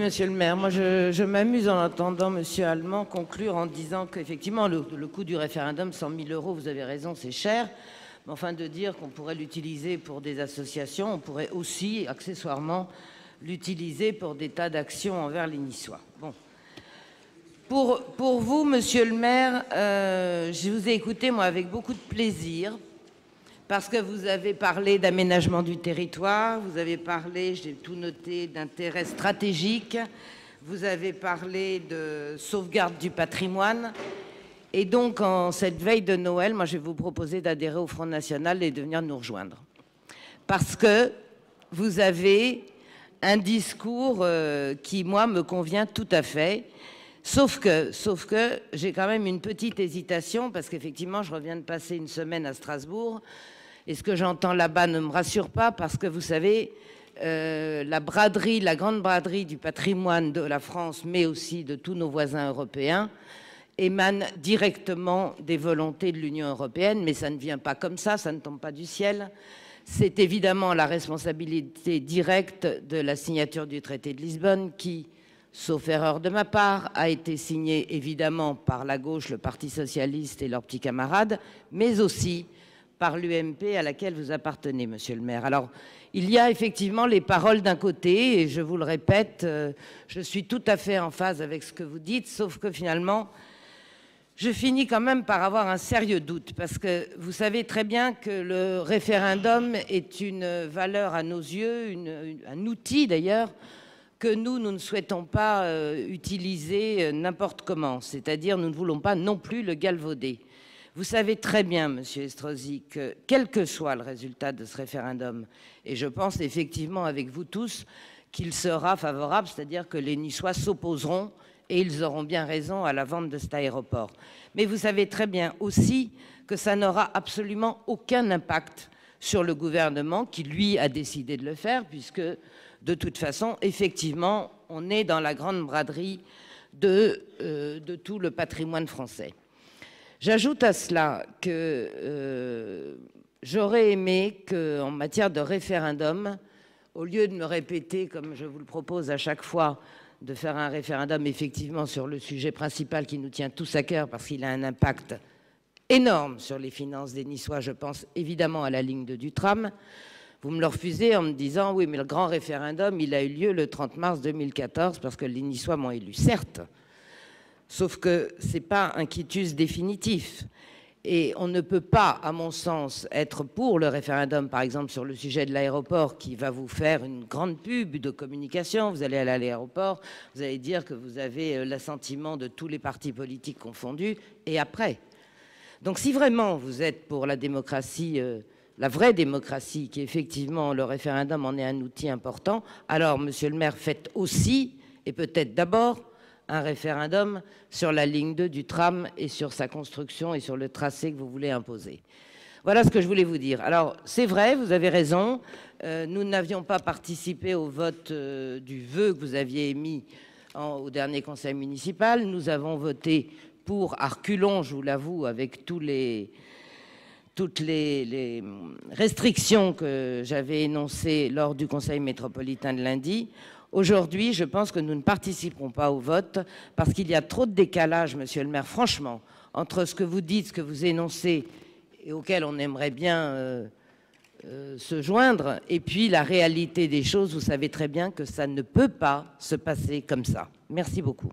monsieur le maire. Moi, je m'amuse en entendant monsieur Allemand conclure en disant qu'effectivement, le coût du référendum, 100 000 euros, vous avez raison, c'est cher. Mais enfin, de dire qu'on pourrait l'utiliser pour des associations, on pourrait aussi, accessoirement, l'utiliser pour des tas d'actions envers les Niçois. Bon. Pour vous, monsieur le maire, je vous ai écouté, moi, avec beaucoup de plaisir. Parce que vous avez parlé d'aménagement du territoire, vous avez parlé, j'ai tout noté, d'intérêt stratégique, vous avez parlé de sauvegarde du patrimoine. Et donc, en cette veille de Noël, moi, je vais vous proposer d'adhérer au Front National et de venir nous rejoindre. Parce que vous avez un discours qui, moi, me convient tout à fait. Sauf que j'ai quand même une petite hésitation, parce qu'effectivement, je reviens de passer une semaine à Strasbourg. Et ce que j'entends là-bas ne me rassure pas, parce que vous savez, la braderie, la grande braderie du patrimoine de la France, mais aussi de tous nos voisins européens, émane directement des volontés de l'Union européenne, mais ça ne vient pas comme ça ne tombe pas du ciel. C'est évidemment la responsabilité directe de la signature du traité de Lisbonne qui, sauf erreur de ma part, a été signé évidemment par la gauche, le Parti socialiste et leurs petits camarades, mais aussi par l'UMP à laquelle vous appartenez, monsieur le maire. Alors, il y a effectivement les paroles d'un côté, et je vous le répète, je suis tout à fait en phase avec ce que vous dites, sauf que finalement, je finis quand même par avoir un sérieux doute, parce que vous savez très bien que le référendum est une valeur à nos yeux, un outil d'ailleurs, que nous ne souhaitons pas utiliser n'importe comment. C'est-à-dire, nous ne voulons pas non plus le galvauder. Vous savez très bien, monsieur Estrosi, que quel que soit le résultat de ce référendum, et je pense effectivement avec vous tous qu'il sera favorable, c'est-à-dire que les Niçois s'opposeront, et ils auront bien raison, à la vente de cet aéroport. Mais vous savez très bien aussi que ça n'aura absolument aucun impact sur le gouvernement qui, lui, a décidé de le faire, puisque, de toute façon, effectivement, on est dans la grande braderie de tout le patrimoine français. J'ajoute à cela que j'aurais aimé qu'en matière de référendum, au lieu de me répéter, comme je vous le propose à chaque fois, de faire un référendum effectivement sur le sujet principal qui nous tient tous à cœur parce qu'il a un impact énorme sur les finances des Niçois, je pense évidemment à la ligne 2 du tram, vous me le refusez en me disant « oui, mais le grand référendum, il a eu lieu le 30 mars 2014 parce que les Niçois m'ont élu ». Certes, sauf que ce n'est pas un quitus définitif. Et on ne peut pas, à mon sens, être pour le référendum, par exemple, sur le sujet de l'aéroport, qui va vous faire une grande pub de communication. Vous allez aller à l'aéroport, vous allez dire que vous avez l'assentiment de tous les partis politiques confondus, et après. Donc si vraiment vous êtes pour la démocratie, la vraie démocratie, qui effectivement, le référendum en est un outil important, alors, monsieur le maire, faites aussi, et peut-être d'abord, un référendum sur la ligne 2 du tram et sur sa construction et sur le tracé que vous voulez imposer. Voilà ce que je voulais vous dire. Alors, c'est vrai, vous avez raison, nous n'avions pas participé au vote du vœu que vous aviez émis au dernier conseil municipal. Nous avons voté pour, à reculons, je vous l'avoue, avec toutes les restrictions que j'avais énoncées lors du conseil métropolitain de lundi. Aujourd'hui, je pense que nous ne participerons pas au vote parce qu'il y a trop de décalage, monsieur le maire, franchement, entre ce que vous dites, ce que vous énoncez et auquel on aimerait bien se joindre, et puis la réalité des choses. Vous savez très bien que ça ne peut pas se passer comme ça. Merci beaucoup.